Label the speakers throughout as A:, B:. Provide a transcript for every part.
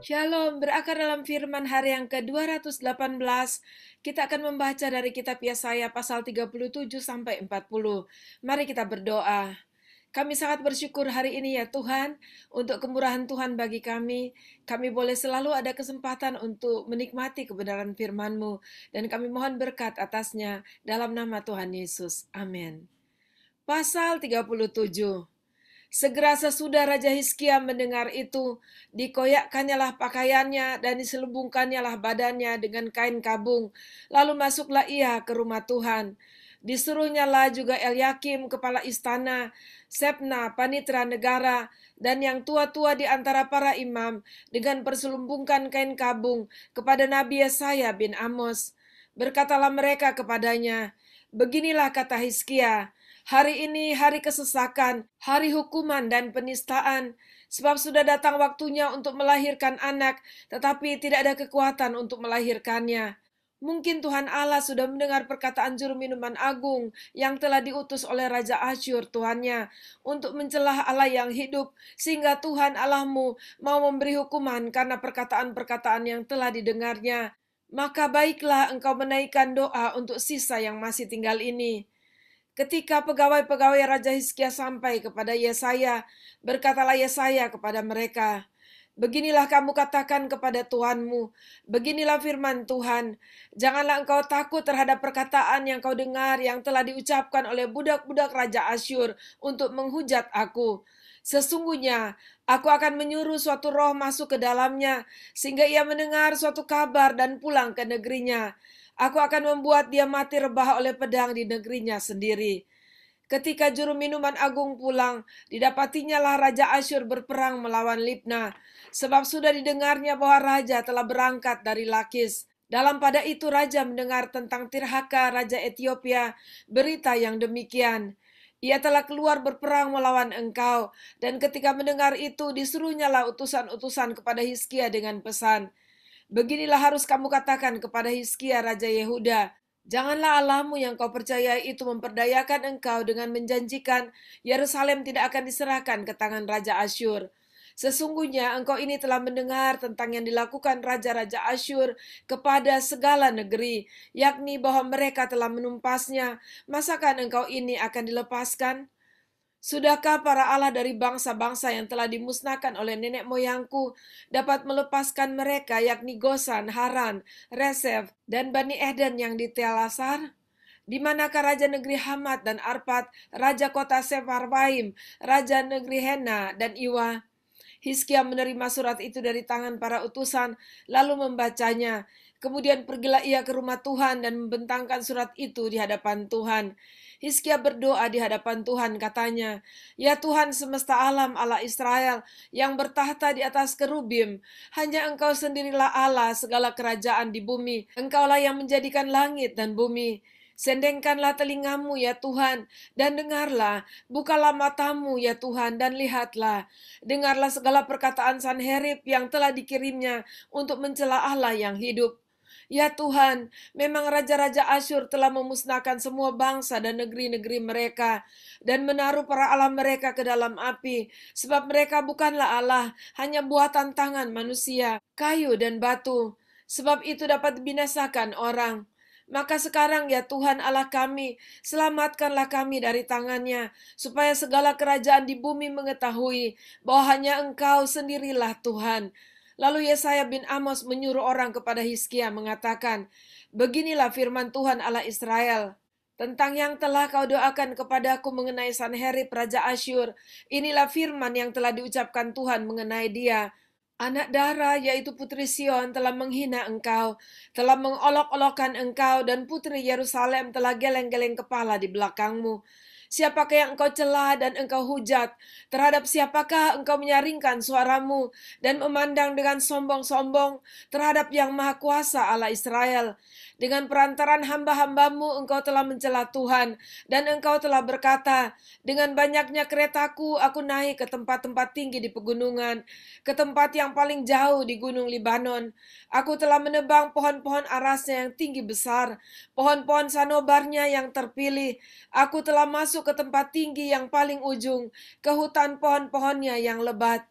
A: Shalom, berakar dalam firman hari yang ke-218, kita akan membaca dari kitab Yesaya pasal 37 sampai 40. Mari kita berdoa. Kami sangat bersyukur hari ini ya Tuhan, untuk kemurahan Tuhan bagi kami. Kami boleh selalu ada kesempatan untuk menikmati kebenaran firman-Mu, dan kami mohon berkat atasnya dalam nama Tuhan Yesus. Amin. Pasal 37. Segera sesudah Raja Hizkia mendengar itu, dikoyakkannyalah pakaiannya dan diselubungkannyalah badannya dengan kain kabung. Lalu masuklah ia ke rumah Tuhan. Disuruhnyalah juga Elyakim kepala istana, Sebna panitra negara, dan yang tua-tua di antara para imam dengan perselumbungkan kain kabung kepada Nabi Yesaya bin Amos. Berkatalah mereka kepadanya, "Beginilah kata Hizkia, hari ini hari kesesakan, hari hukuman dan penistaan, sebab sudah datang waktunya untuk melahirkan anak, tetapi tidak ada kekuatan untuk melahirkannya. Mungkin Tuhan Allah sudah mendengar perkataan juru minuman agung yang telah diutus oleh Raja Asyur Tuhannya untuk mencelah Allah yang hidup, sehingga Tuhan Allahmu mau memberi hukuman karena perkataan-perkataan yang telah didengarnya. Maka baiklah engkau menaikkan doa untuk sisa yang masih tinggal ini." Ketika pegawai-pegawai Raja Hizkia sampai kepada Yesaya, berkatalah Yesaya kepada mereka, "Beginilah kamu katakan kepada Tuhanmu, beginilah firman Tuhan, janganlah engkau takut terhadap perkataan yang kau dengar yang telah diucapkan oleh budak-budak Raja Asyur untuk menghujat aku. Sesungguhnya aku akan menyuruh suatu roh masuk ke dalamnya, sehingga ia mendengar suatu kabar dan pulang ke negerinya. Aku akan membuat dia mati rebah oleh pedang di negerinya sendiri." Ketika juru minuman agung pulang, didapatinya lah Raja Asyur berperang melawan Libna, sebab sudah didengarnya bahwa raja telah berangkat dari Lakis. Dalam pada itu raja mendengar tentang Tirhaka, Raja Ethiopia, berita yang demikian. "Ia telah keluar berperang melawan engkau," dan ketika mendengar itu disuruhnyalah utusan-utusan kepada Hizkia dengan pesan, "Beginilah harus kamu katakan kepada Hizkia Raja Yehuda, janganlah Allahmu yang kau percayai itu memperdayakan engkau dengan menjanjikan Yerusalem tidak akan diserahkan ke tangan Raja Asyur. Sesungguhnya engkau ini telah mendengar tentang yang dilakukan Raja-Raja Asyur kepada segala negeri, yakni bahwa mereka telah menumpasnya. Masakan engkau ini akan dilepaskan? Sudahkah para allah dari bangsa-bangsa yang telah dimusnahkan oleh nenek moyangku dapat melepaskan mereka, yakni Gosan, Haran, Resef, dan Bani Eden yang di Telasar? Di manakah raja negeri Hamat dan Arpad, raja kota Sefarwaim, raja negeri Hena dan Iwa? Hizkia menerima surat itu dari tangan para utusan, lalu membacanya. Kemudian pergilah ia ke rumah Tuhan dan membentangkan surat itu di hadapan Tuhan. Hizkia berdoa di hadapan Tuhan, katanya, "Ya Tuhan semesta alam, Allah Israel, yang bertahta di atas kerubim, hanya Engkau sendirilah Allah segala kerajaan di bumi. Engkaulah yang menjadikan langit dan bumi. Sendengkanlah telingamu ya Tuhan, dan dengarlah, bukalah matamu ya Tuhan, dan lihatlah. Dengarlah segala perkataan Sanherib yang telah dikirimnya untuk mencela Allah yang hidup. Ya Tuhan, memang raja-raja Asyur telah memusnahkan semua bangsa dan negeri-negeri mereka, dan menaruh para allah mereka ke dalam api, sebab mereka bukanlah Allah, hanya buatan tangan manusia, kayu dan batu. Sebab itu dapat dibinasakan orang. Maka sekarang ya Tuhan Allah kami, selamatkanlah kami dari tangannya, supaya segala kerajaan di bumi mengetahui bahwa hanya Engkau sendirilah Tuhan." Lalu Yesaya bin Amos menyuruh orang kepada Hizkia mengatakan, "Beginilah firman Tuhan Allah Israel, tentang yang telah kau doakan kepadaku mengenai Sanherib Raja Asyur. Inilah firman yang telah diucapkan Tuhan mengenai dia. Anak Dara, yaitu Putri Sion, telah menghina engkau, telah mengolok-olokkan engkau, dan Putri Yerusalem telah geleng-geleng kepala di belakangmu. Siapakah yang engkau celah dan engkau hujat? Terhadap siapakah engkau menyaringkan suaramu dan memandang dengan sombong-sombong terhadap Yang Maha Kuasa Allah Israel? Dengan perantaran hamba-hambamu engkau telah mencela Tuhan, dan engkau telah berkata, dengan banyaknya keretaku aku naik ke tempat-tempat tinggi di pegunungan, ke tempat yang paling jauh di gunung Libanon. Aku telah menebang pohon-pohon arasnya yang tinggi besar, pohon-pohon sanobarnya yang terpilih. Aku telah masuk ke tempat tinggi yang paling ujung, ke hutan pohon-pohonnya yang lebat.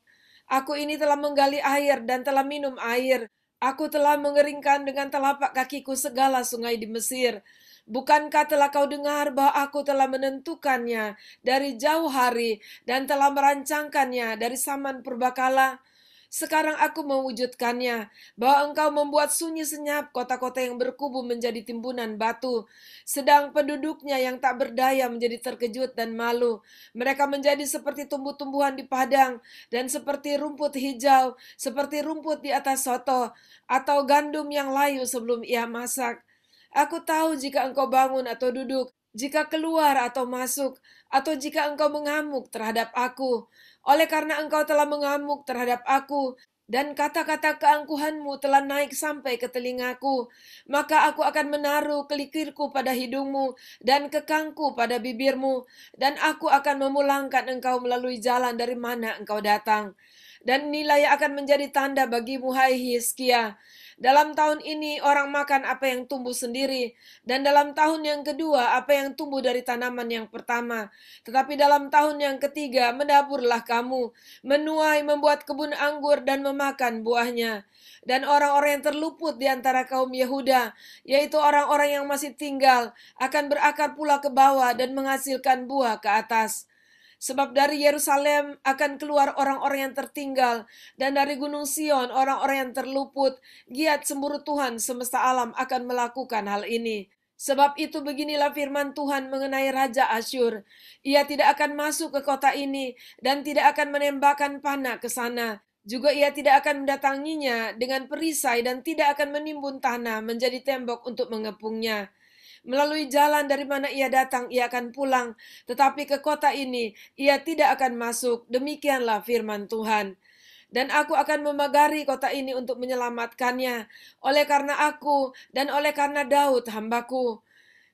A: Aku ini telah menggali air dan telah minum air. Aku telah mengeringkan dengan telapak kakiku segala sungai di Mesir. Bukankah telah kau dengar bahwa aku telah menentukannya dari jauh hari dan telah merancangkannya dari zaman purbakala? Sekarang aku mewujudkannya, bahwa engkau membuat sunyi senyap kota-kota yang berkubu menjadi timbunan batu, sedang penduduknya yang tak berdaya menjadi terkejut dan malu. Mereka menjadi seperti tumbuh-tumbuhan di padang, dan seperti rumput hijau, seperti rumput di atas soto, atau gandum yang layu sebelum ia masak. Aku tahu jika engkau bangun atau duduk, jika keluar atau masuk, atau jika engkau mengamuk terhadap aku. Oleh karena engkau telah mengamuk terhadap aku, dan kata-kata keangkuhanmu telah naik sampai ke telingaku, maka aku akan menaruh kelikirku pada hidungmu dan kekangku pada bibirmu, dan aku akan memulangkan engkau melalui jalan dari mana engkau datang. Dan inilah yang akan menjadi tanda bagimu, hai Hizkia. Dalam tahun ini orang makan apa yang tumbuh sendiri, dan dalam tahun yang kedua apa yang tumbuh dari tanaman yang pertama. Tetapi dalam tahun yang ketiga mendaburlah kamu, menuai, membuat kebun anggur dan memakan buahnya. Dan orang-orang yang terluput di antara kaum Yehuda, yaitu orang-orang yang masih tinggal, akan berakar pula ke bawah dan menghasilkan buah ke atas. Sebab dari Yerusalem akan keluar orang-orang yang tertinggal, dan dari Gunung Sion orang-orang yang terluput. Giat cemburu Tuhan semesta alam akan melakukan hal ini. Sebab itu beginilah firman Tuhan mengenai Raja Asyur. Ia tidak akan masuk ke kota ini, dan tidak akan menembakkan panah ke sana. Juga ia tidak akan mendatanginya dengan perisai, dan tidak akan menimbun tanah menjadi tembok untuk mengepungnya. Melalui jalan dari mana ia datang, ia akan pulang. Tetapi ke kota ini, ia tidak akan masuk. Demikianlah firman Tuhan. Dan aku akan memagari kota ini untuk menyelamatkannya. Oleh karena aku dan oleh karena Daud hambaku.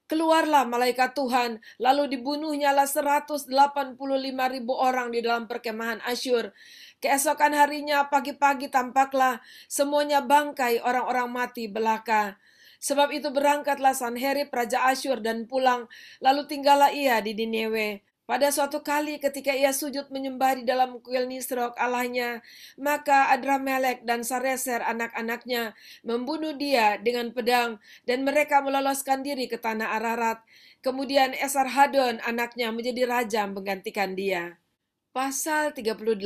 A: Keluarlah malaikat Tuhan, lalu dibunuhnyalah 185.000 orang di dalam perkemahan Asyur. Keesokan harinya pagi-pagi tampaklah semuanya bangkai orang-orang mati belaka. Sebab itu berangkatlah Sanherib Raja Asyur dan pulang, lalu tinggallah ia di Ninewe. Pada suatu kali ketika ia sujud menyembah di dalam kuil Nisrok Allahnya, maka Adramelek dan Sareser anak-anaknya membunuh dia dengan pedang, dan mereka meloloskan diri ke tanah Ararat. Kemudian Esarhadon anaknya menjadi raja menggantikan dia. Pasal 38.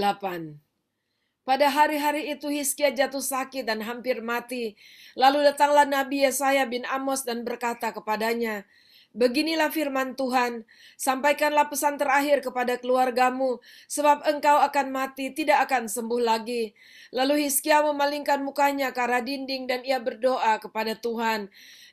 A: Pada hari-hari itu Hizkia jatuh sakit dan hampir mati. Lalu datanglah Nabi Yesaya bin Amos dan berkata kepadanya, "Beginilah firman Tuhan, sampaikanlah pesan terakhir kepada keluargamu, sebab engkau akan mati, tidak akan sembuh lagi." Lalu Hizkia memalingkan mukanya ke arah dinding dan ia berdoa kepada Tuhan.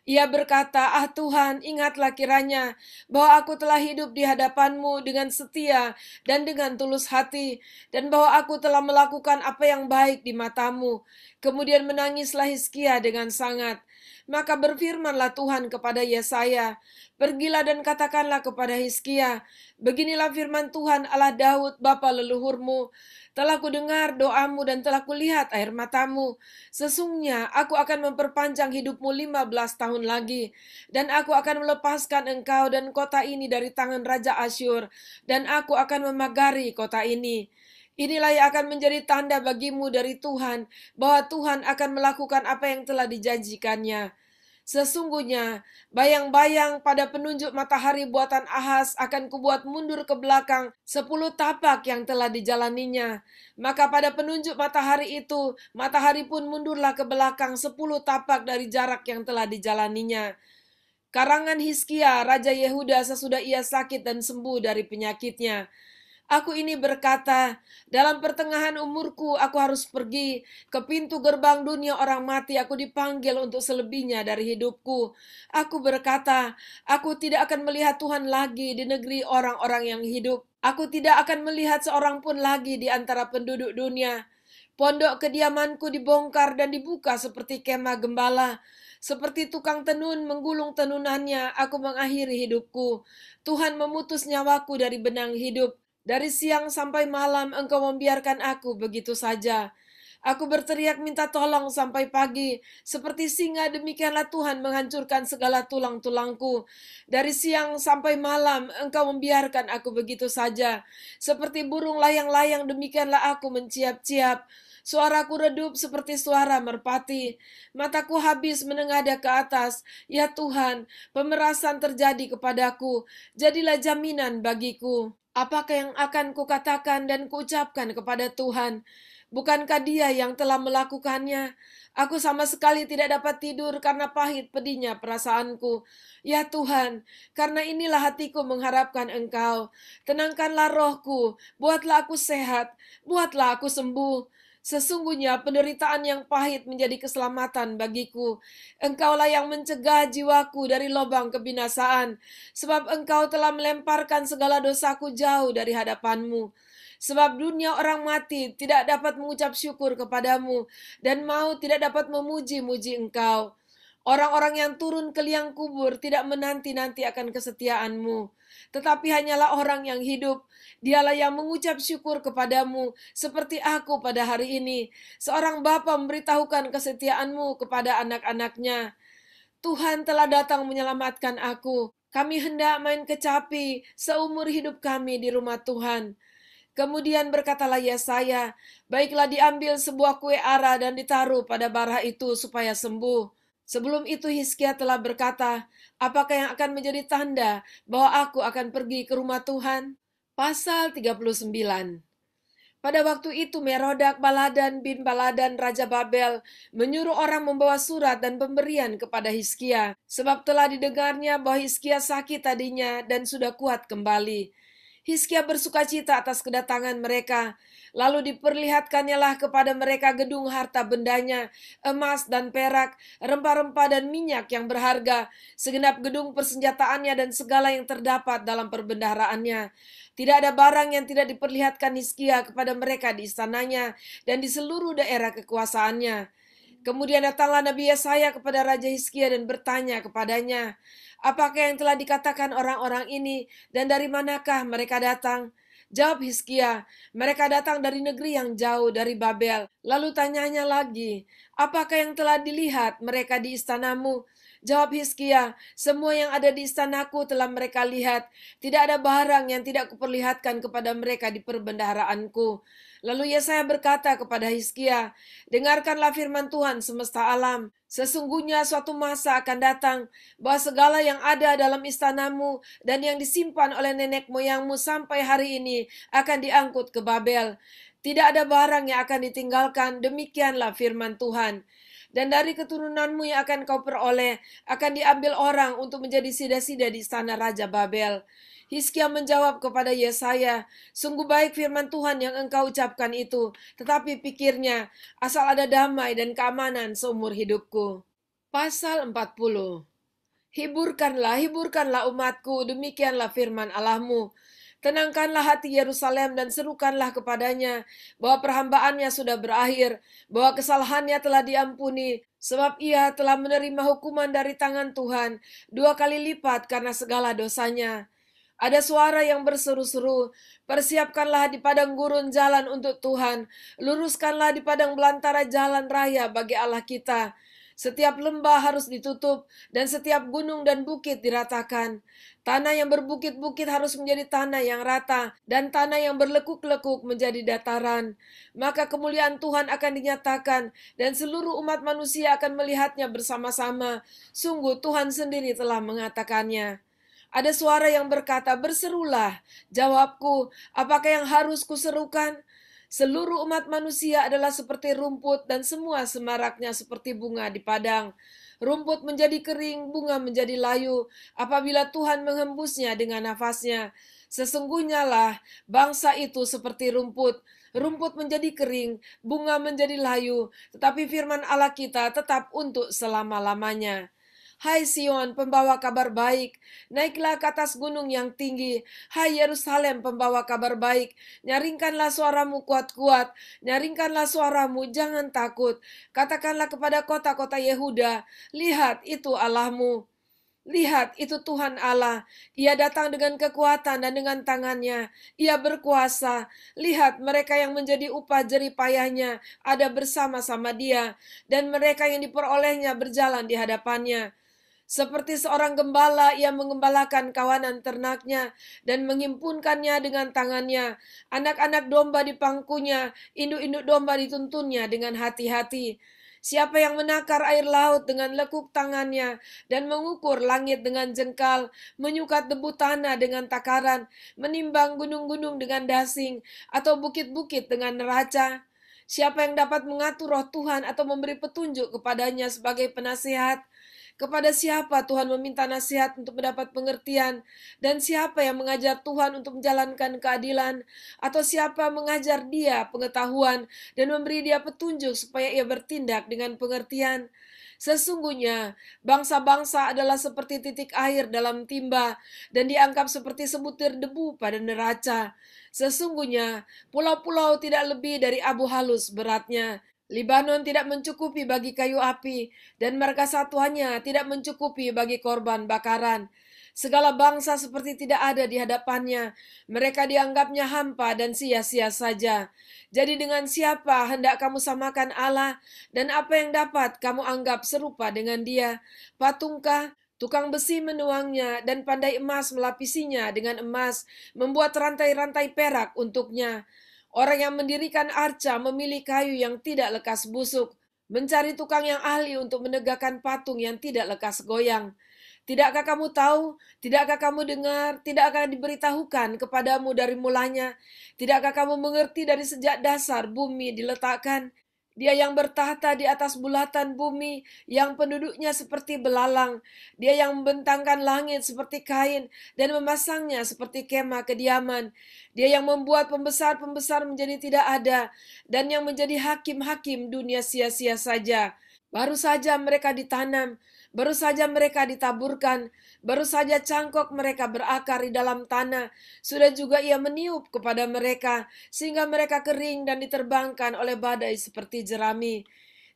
A: Ia berkata, "Ah Tuhan, ingatlah kiranya bahwa aku telah hidup di hadapan-Mu dengan setia dan dengan tulus hati, dan bahwa aku telah melakukan apa yang baik di mata-Mu." Kemudian menangislah Hizkia dengan sangat. Maka berfirmanlah Tuhan kepada Yesaya, "Pergilah dan katakanlah kepada Hizkia, beginilah firman Tuhan Allah Daud bapa leluhurmu, telah kudengar doamu dan telah kulihat air matamu. Sesungguhnya aku akan memperpanjang hidupmu 15 tahun lagi, dan aku akan melepaskan engkau dan kota ini dari tangan Raja Asyur, dan aku akan memagari kota ini. Inilah yang akan menjadi tanda bagimu dari Tuhan, bahwa Tuhan akan melakukan apa yang telah dijanjikannya. Sesungguhnya, bayang-bayang pada penunjuk matahari buatan Ahaz akan kubuat mundur ke belakang 10 tapak yang telah dijalaninya. Maka pada penunjuk matahari itu, matahari pun mundurlah ke belakang 10 tapak dari jarak yang telah dijalaninya. Karangan Hizkia, Raja Yehuda sesudah ia sakit dan sembuh dari penyakitnya. Aku ini berkata, dalam pertengahan umurku aku harus pergi ke pintu gerbang dunia orang mati, aku dipanggil untuk selebihnya dari hidupku. Aku berkata, aku tidak akan melihat Tuhan lagi di negeri orang-orang yang hidup. Aku tidak akan melihat seorang pun lagi di antara penduduk dunia. Pondok kediamanku dibongkar dan dibuka seperti kemah gembala. Seperti tukang tenun menggulung tenunannya, aku mengakhiri hidupku. Tuhan memutus nyawaku dari benang hidup. Dari siang sampai malam engkau membiarkan aku begitu saja. Aku berteriak minta tolong sampai pagi. Seperti singa demikianlah Tuhan menghancurkan segala tulang-tulangku. Dari siang sampai malam Engkau membiarkan aku begitu saja. Seperti burung layang-layang demikianlah aku menciap-ciap. Suaraku redup seperti suara merpati. Mataku habis menengadah ke atas. Ya Tuhan, pemerasan terjadi kepadaku. Jadilah jaminan bagiku. Apakah yang akan kukatakan dan kuucapkan kepada Tuhan? Bukankah Dia yang telah melakukannya? Aku sama sekali tidak dapat tidur karena pahit pedihnya perasaanku. Ya Tuhan, karena inilah hatiku mengharapkan Engkau. Tenangkanlah rohku, buatlah aku sehat, buatlah aku sembuh. Sesungguhnya penderitaan yang pahit menjadi keselamatan bagiku. Engkaulah yang mencegah jiwaku dari lubang kebinasaan, sebab Engkau telah melemparkan segala dosaku jauh dari hadapan-Mu. Sebab dunia orang mati tidak dapat mengucap syukur kepadamu, dan maut tidak dapat memuji-muji Engkau. Orang-orang yang turun ke liang kubur tidak menanti-nanti akan kesetiaanmu, tetapi hanyalah orang yang hidup. Dialah yang mengucap syukur kepadamu, seperti aku pada hari ini. Seorang bapa memberitahukan kesetiaanmu kepada anak-anaknya. Tuhan telah datang menyelamatkan aku. Kami hendak main kecapi seumur hidup kami di rumah Tuhan. Kemudian berkatalah Yesaya, baiklah diambil sebuah kue ara dan ditaruh pada bara itu supaya sembuh. Sebelum itu Hizkia telah berkata, apakah yang akan menjadi tanda bahwa aku akan pergi ke rumah Tuhan? Pasal 39. Pada waktu itu Merodak Baladan bin Baladan Raja Babel menyuruh orang membawa surat dan pemberian kepada Hizkia, sebab telah didengarnya bahwa Hizkia sakit tadinya dan sudah kuat kembali. Hizkia bersukacita atas kedatangan mereka. Lalu diperlihatkannyalah kepada mereka gedung harta bendanya, emas dan perak, rempah-rempah dan minyak yang berharga, segenap gedung persenjataannya dan segala yang terdapat dalam perbendaharaannya. Tidak ada barang yang tidak diperlihatkan Hizkia kepada mereka di istananya dan di seluruh daerah kekuasaannya. Kemudian datanglah Nabi Yesaya kepada Raja Hizkia dan bertanya kepadanya, apakah yang telah dikatakan orang-orang ini dan dari manakah mereka datang? Jawab Hizkia, mereka datang dari negeri yang jauh dari Babel. Lalu tanyanya lagi, apakah yang telah dilihat mereka di istanamu? Jawab Hizkia, semua yang ada di istanaku telah mereka lihat. Tidak ada barang yang tidak kuperlihatkan kepada mereka di perbendaharaanku. Lalu Yesaya berkata kepada Hizkia, dengarkanlah firman Tuhan semesta alam. Sesungguhnya suatu masa akan datang bahwa segala yang ada dalam istanamu dan yang disimpan oleh nenek moyangmu sampai hari ini akan diangkut ke Babel. Tidak ada barang yang akan ditinggalkan, demikianlah firman Tuhan. Dan dari keturunanmu yang akan kau peroleh akan diambil orang untuk menjadi sida-sida di istana Raja Babel. Hizkia menjawab kepada Yesaya, sungguh baik firman Tuhan yang engkau ucapkan itu, tetapi pikirnya, asal ada damai dan keamanan seumur hidupku. Pasal 40. Hiburkanlah, hiburkanlah umatku, demikianlah firman Allahmu. Tenangkanlah hati Yerusalem dan serukanlah kepadanya bahwa perhambaannya sudah berakhir, bahwa kesalahannya telah diampuni, sebab ia telah menerima hukuman dari tangan Tuhan 2 kali lipat karena segala dosanya. Ada suara yang berseru-seru, persiapkanlah di padang gurun jalan untuk Tuhan, luruskanlah di padang belantara jalan raya bagi Allah kita. Setiap lembah harus ditutup, dan setiap gunung dan bukit diratakan. Tanah yang berbukit-bukit harus menjadi tanah yang rata, dan tanah yang berlekuk-lekuk menjadi dataran. Maka kemuliaan Tuhan akan dinyatakan, dan seluruh umat manusia akan melihatnya bersama-sama. Sungguh Tuhan sendiri telah mengatakannya. Ada suara yang berkata, berserulah. Jawabku, apakah yang harus kuserukan? Seluruh umat manusia adalah seperti rumput dan semua semaraknya seperti bunga di padang. Rumput menjadi kering, bunga menjadi layu apabila Tuhan menghembusnya dengan nafasnya. Sesungguhnya lah bangsa itu seperti rumput. Rumput menjadi kering, bunga menjadi layu, tetapi firman Allah kita tetap untuk selama-lamanya. Hai Sion, pembawa kabar baik, naiklah ke atas gunung yang tinggi. Hai Yerusalem, pembawa kabar baik, nyaringkanlah suaramu kuat-kuat, nyaringkanlah suaramu, jangan takut. Katakanlah kepada kota-kota Yehuda, lihat itu Allahmu. Lihat, itu Tuhan Allah. Ia datang dengan kekuatan dan dengan tangannya. Ia berkuasa. Lihat, mereka yang menjadi upah jerih payahnya ada bersama-sama dia, dan mereka yang diperolehnya berjalan di hadapannya. Seperti seorang gembala, ia mengembalakan kawanan ternaknya dan menghimpunkannya dengan tangannya. Anak-anak domba di pangkunya, induk-induk domba dituntunnya dengan hati-hati. Siapa yang menakar air laut dengan lekuk tangannya dan mengukur langit dengan jengkal, menyukat debu tanah dengan takaran, menimbang gunung-gunung dengan dasing, atau bukit-bukit dengan neraca? Siapa yang dapat mengatur roh Tuhan atau memberi petunjuk kepadanya sebagai penasihat? Kepada siapa Tuhan meminta nasihat untuk mendapat pengertian? Dan siapa yang mengajar Tuhan untuk menjalankan keadilan? Atau siapa mengajar dia pengetahuan dan memberi dia petunjuk supaya ia bertindak dengan pengertian? Sesungguhnya, bangsa-bangsa adalah seperti titik air dalam timba dan dianggap seperti sebutir debu pada neraca. Sesungguhnya, pulau-pulau tidak lebih dari abu halus beratnya. Libanon tidak mencukupi bagi kayu api, dan marga satuannya tidak mencukupi bagi korban bakaran. Segala bangsa seperti tidak ada di hadapannya. Mereka dianggapnya hampa dan sia-sia saja. Jadi dengan siapa hendak kamu samakan Allah, dan apa yang dapat kamu anggap serupa dengan dia? Patungkah? Tukang besi menuangnya dan pandai emas melapisinya dengan emas, membuat rantai-rantai perak untuknya. Orang yang mendirikan arca memilih kayu yang tidak lekas busuk, mencari tukang yang ahli untuk menegakkan patung yang tidak lekas goyang. Tidakkah kamu tahu? Tidakkah kamu dengar? Tidakkah diberitahukan kepadamu dari mulanya? Tidakkah kamu mengerti dari sejak dasar bumi diletakkan? Dia yang bertahta di atas bulatan bumi, yang penduduknya seperti belalang. Dia yang membentangkan langit seperti kain dan memasangnya seperti kemah kediaman. Dia yang membuat pembesar-pembesar menjadi tidak ada dan yang menjadi hakim-hakim dunia sia-sia saja. Baru saja mereka ditanam, baru saja mereka ditaburkan, baru saja cangkok mereka berakar di dalam tanah. Sudah juga ia meniup kepada mereka, sehingga mereka kering dan diterbangkan oleh badai seperti jerami.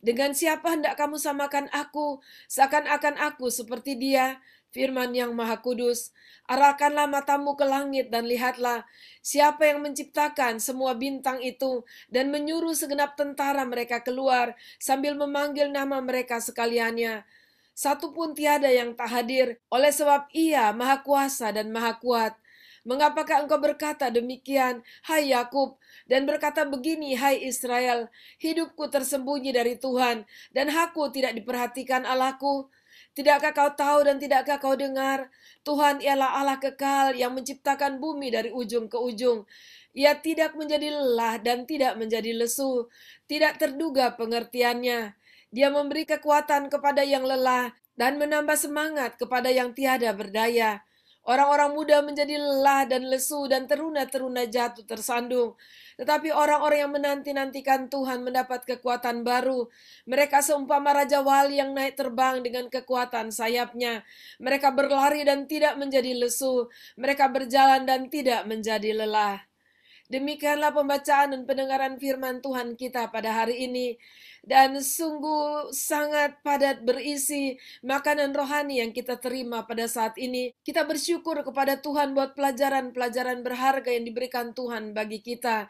A: Dengan siapa hendak kamu samakan aku, seakan-akan aku seperti dia, firman yang maha kudus. Arahkanlah matamu ke langit dan lihatlah, siapa yang menciptakan semua bintang itu, dan menyuruh segenap tentara mereka keluar, sambil memanggil nama mereka sekaliannya. Satu pun tiada yang tak hadir, oleh sebab ia maha kuasa dan maha kuat. Mengapakah engkau berkata demikian, hai Yakub, dan berkata begini, hai Israel, hidupku tersembunyi dari Tuhan, dan aku tidak diperhatikan Allahku? Tidakkah kau tahu dan tidakkah kau dengar? Tuhan ialah Allah kekal yang menciptakan bumi dari ujung ke ujung. Ia tidak menjadi lelah dan tidak menjadi lesu, tidak terduga pengertiannya. Dia memberi kekuatan kepada yang lelah dan menambah semangat kepada yang tiada berdaya. Orang-orang muda menjadi lelah dan lesu dan teruna-teruna jatuh tersandung. Tetapi orang-orang yang menanti-nantikan Tuhan mendapat kekuatan baru. Mereka seumpama Raja Wali yang naik terbang dengan kekuatan sayapnya. Mereka berlari dan tidak menjadi lesu. Mereka berjalan dan tidak menjadi lelah. Demikianlah pembacaan dan pendengaran firman Tuhan kita pada hari ini. Dan sungguh sangat padat berisi makanan rohani yang kita terima pada saat ini. Kita bersyukur kepada Tuhan buat pelajaran-pelajaran berharga yang diberikan Tuhan bagi kita.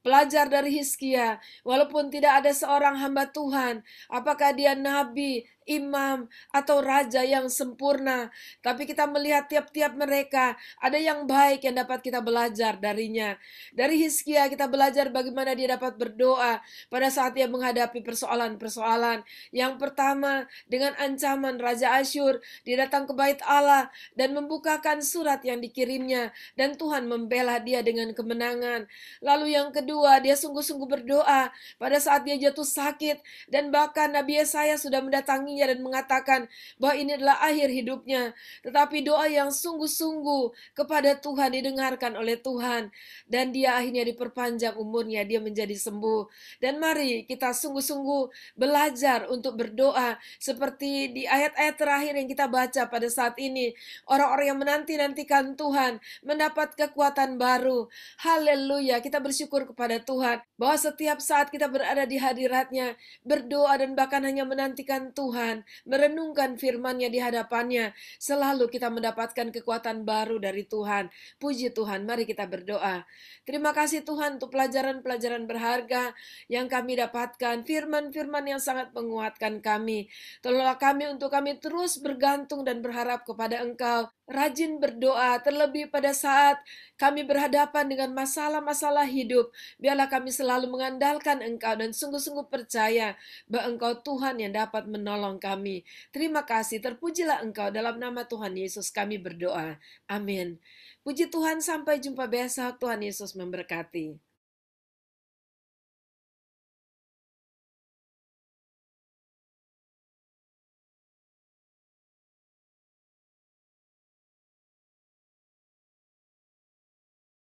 A: Pelajar dari Hizkia, walaupun tidak ada seorang hamba Tuhan, apakah dia nabi, imam, atau raja yang sempurna, tapi kita melihat tiap-tiap mereka, ada yang baik yang dapat kita belajar darinya. Dari Hizkia kita belajar bagaimana dia dapat berdoa pada saat dia menghadapi persoalan-persoalan. Yang pertama, dengan ancaman Raja Asyur, dia datang ke bait Allah dan membukakan surat yang dikirimnya, dan Tuhan membela dia dengan kemenangan. Lalu yang kedua, dia sungguh-sungguh berdoa pada saat dia jatuh sakit, dan bahkan Nabi Yesaya sudah mendatanginya dan mengatakan bahwa ini adalah akhir hidupnya. Tetapi doa yang sungguh-sungguh kepada Tuhan didengarkan oleh Tuhan, dan dia akhirnya diperpanjang umurnya, dia menjadi sembuh. Dan mari kita sungguh-sungguh belajar untuk berdoa seperti di ayat-ayat terakhir yang kita baca pada saat ini. Orang-orang yang menanti-nantikan Tuhan mendapat kekuatan baru. Haleluya, kita bersyukur kepada Tuhan bahwa setiap saat kita berada di hadirat-Nya, berdoa dan bahkan hanya menantikan Tuhan, Tuhan, merenungkan firman-Nya di hadapannya, selalu kita mendapatkan kekuatan baru dari Tuhan. Puji Tuhan, mari kita berdoa. Terima kasih Tuhan untuk pelajaran-pelajaran berharga yang kami dapatkan, firman-firman yang sangat menguatkan kami. Tolonglah kami untuk kami terus bergantung dan berharap kepada Engkau, rajin berdoa, terlebih pada saat kami berhadapan dengan masalah-masalah hidup. Biarlah kami selalu mengandalkan Engkau dan sungguh-sungguh percaya bahwa Engkau Tuhan yang dapat menolong kami. Terima kasih, terpujilah Engkau, dalam nama Tuhan Yesus kami berdoa. Amin. Puji Tuhan, sampai jumpa besok. Tuhan Yesus memberkati.